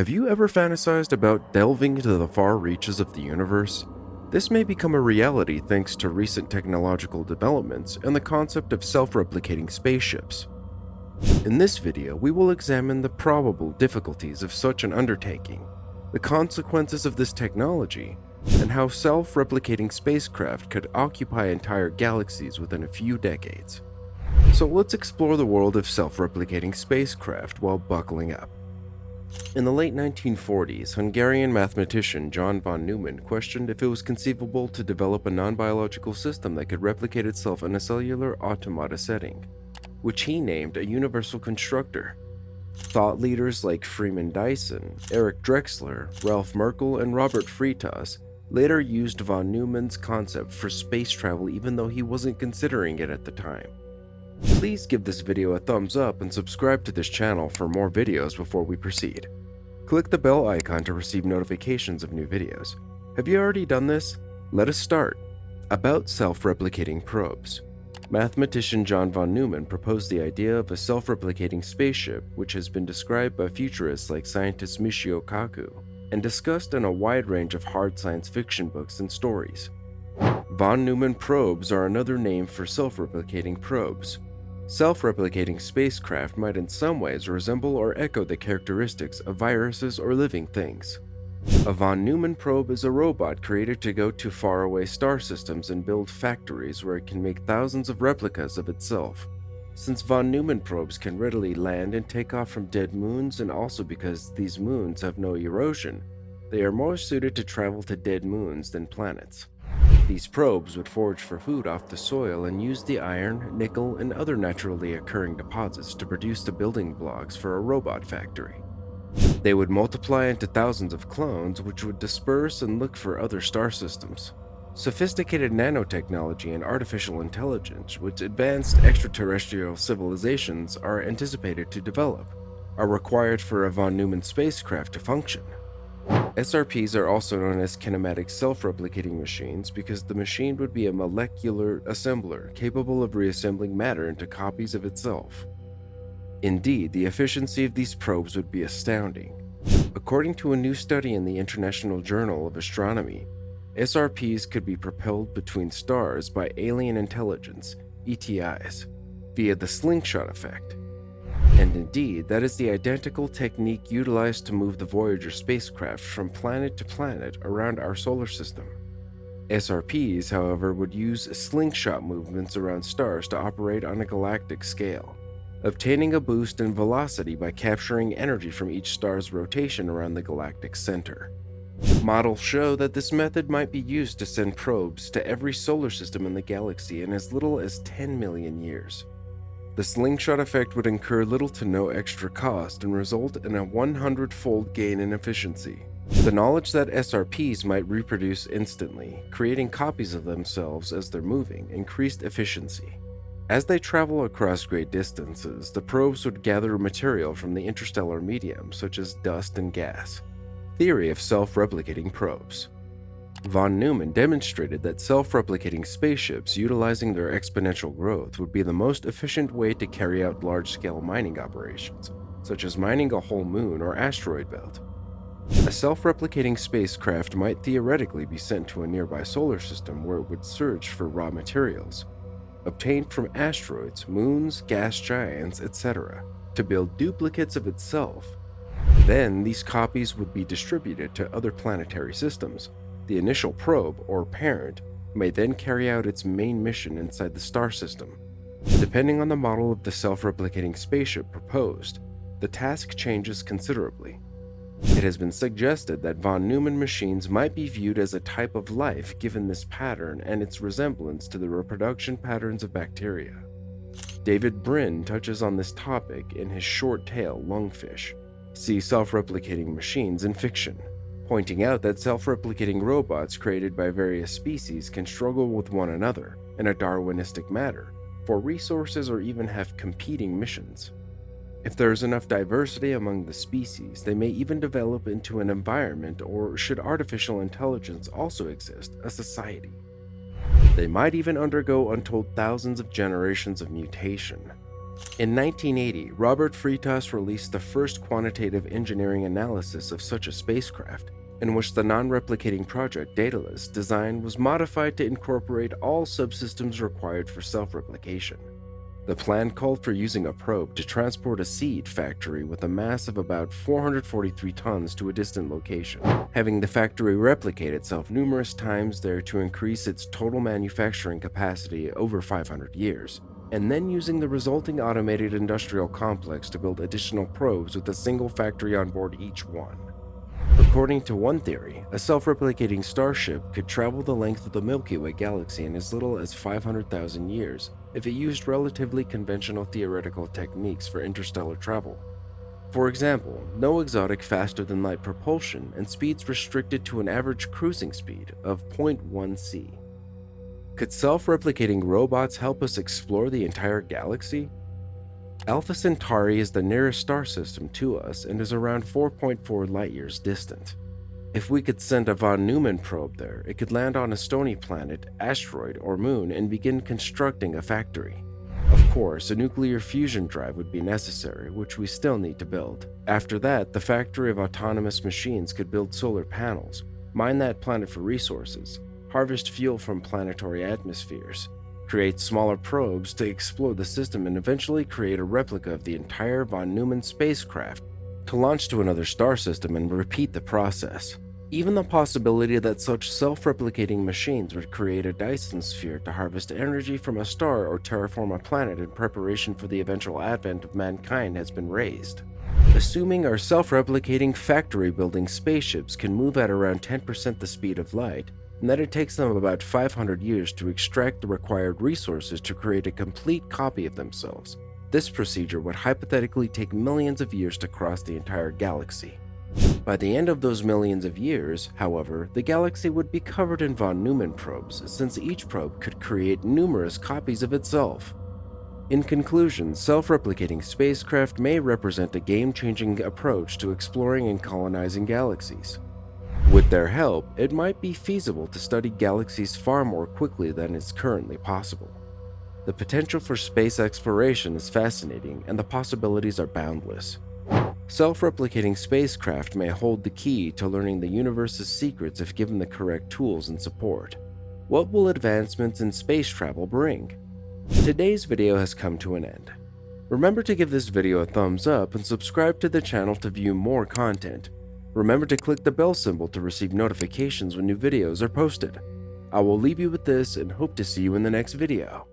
Have you ever fantasized about delving into the far reaches of the universe? This may become a reality thanks to recent technological developments and the concept of self-replicating spaceships. In this video, we will examine the probable difficulties of such an undertaking, the consequences of this technology, and how self-replicating spacecraft could occupy entire galaxies within a few decades. So let's explore the world of self-replicating spacecraft while buckling up. In the late 1940s, Hungarian mathematician John Von Neumann questioned if it was conceivable to develop a non-biological system that could replicate itself in a cellular automata setting, which he named a universal constructor. Thought leaders like Freeman Dyson, Drexler, Ralph Merkle, and Robert Freitas later used Von Neumann's concept for space travel even though he wasn't considering it at the time. Please give this video a thumbs up and subscribe to this channel for more videos before we proceed. Click the bell icon to receive notifications of new videos. Have you already done this? Let us start. About self-replicating probes. Mathematician John Von Neumann proposed the idea of a self-replicating spaceship, which has been described by futurists like scientist MICHIO KAKU, and discussed in a wide range of hard science fiction books and stories. Von Neumann probes are another name for self-replicating probes. Self-replicating spacecraft might in some ways resemble or echo the characteristics of viruses or living things. A Von Neumann probe is a robot created to go to faraway star systems and build factories where it can make thousands of replicas of itself. Since Von Neumann probes can readily land and take off from dead moons, and also because these moons have no erosion, they are more suited to travel to dead moons than planets. These probes would forage for food off the soil and use the iron, nickel, and other naturally occurring deposits to produce the building blocks for a robot factory. They would multiply into thousands of clones, which would disperse and look for other star systems. Sophisticated nanotechnology and artificial intelligence, which advanced extraterrestrial civilizations are anticipated to develop, are required for a Von Neumann spacecraft to function. SRPs are also known as kinematic self-replicating machines because the machine would be a molecular assembler capable of reassembling matter into copies of itself. Indeed, the efficiency of these probes would be astounding. According to a new study in the International Journal of Astronomy, SRPs could be propelled between stars by alien intelligence, ETIs, via the slingshot effect. And indeed, that is the identical technique utilized to move the Voyager spacecraft from planet to planet around our solar system. SRPs, however, would use slingshot movements around stars to operate on a galactic scale, obtaining a boost in velocity by capturing energy from each star's rotation around the galactic center. Models show that this method might be used to send probes to every solar system in the galaxy in as little as 10 million years. The slingshot effect would incur little to no extra cost and result in a 100-fold gain in efficiency. The knowledge that SRPs might reproduce instantly, creating copies of themselves as they're moving, increased efficiency. As they travel across great distances, the probes would gather material from the interstellar medium, such as dust and gas. Theory of self-replicating probes. Von Neumann demonstrated that self-replicating spaceships utilizing their exponential growth would be the most efficient way to carry out large-scale mining operations, such as mining a whole moon or asteroid belt. A self-replicating spacecraft might theoretically be sent to a nearby solar system where it would search for raw materials, obtained from asteroids, moons, gas giants, etc., to build duplicates of itself. Then these copies would be distributed to other planetary systems. The initial probe, or parent, may then carry out its main mission inside the star system. Depending on the model of the self-replicating spaceship proposed, the task changes considerably. It has been suggested that Von Neumann machines might be viewed as a type of life given this pattern and its resemblance to the reproduction patterns of bacteria. David Brin touches on this topic in his short tale Lungfish. See self-replicating machines in fiction, pointing out that self-replicating robots created by various species can struggle with one another in a Darwinistic manner for resources or even have competing missions. If there is enough diversity among the species, they may even develop into an environment, or should artificial intelligence also exist, a society. They might even undergo untold thousands of generations of mutation. In 1980, Robert Freitas released the first quantitative engineering analysis of such a spacecraft, in which the non-replicating project Daedalus design was modified to incorporate all subsystems required for self-replication. The plan called for using a probe to transport a seed factory with a mass of about 443 tons to a distant location, having the factory replicate itself numerous times there to increase its total manufacturing capacity over 500 years, and then using the resulting automated industrial complex to build additional probes with a single factory on board each one. According to one theory, a self-replicating starship could travel the length of the Milky Way galaxy in as little as 500,000 years if it used relatively conventional theoretical techniques for interstellar travel. For example, no exotic faster-than-light propulsion and speeds restricted to an average cruising speed of 0.1 c. Could self-replicating robots help us explore the entire galaxy? Alpha Centauri is the nearest star system to us and is around 4.4 light-years distant. If we could send a Von Neumann probe there, it could land on a stony planet, asteroid, or moon and begin constructing a factory. Of course, a nuclear fusion drive would be necessary, which we still need to build. After that, the factory of autonomous machines could build solar panels, mine that planet for resources, harvest fuel from planetary atmospheres, create smaller probes to explore the system, and eventually create a replica of the entire Von Neumann spacecraft to launch to another star system and repeat the process. Even the possibility that such self-replicating machines would create a Dyson sphere to harvest energy from a star or terraform a planet in preparation for the eventual advent of mankind has been raised. Assuming our self-replicating factory-building spaceships can move at around 10% the speed of light, and that it takes them about 500 years to extract the required resources to create a complete copy of themselves, this procedure would hypothetically take millions of years to cross the entire galaxy. By the end of those millions of years, however, the galaxy would be covered in Von Neumann probes, since each probe could create numerous copies of itself. In conclusion, self-replicating spacecraft may represent a game-changing approach to exploring and colonizing galaxies. With their help, it might be feasible to study galaxies far more quickly than is currently possible. The potential for space exploration is fascinating, and the possibilities are boundless. Self-replicating spacecraft may hold the key to learning the universe's secrets if given the correct tools and support. What will advancements in space travel bring? Today's video has come to an end. Remember to give this video a thumbs up and subscribe to the channel to view more content. Remember to click the bell symbol to receive notifications when new videos are posted. I will leave you with this and hope to see you in the next video.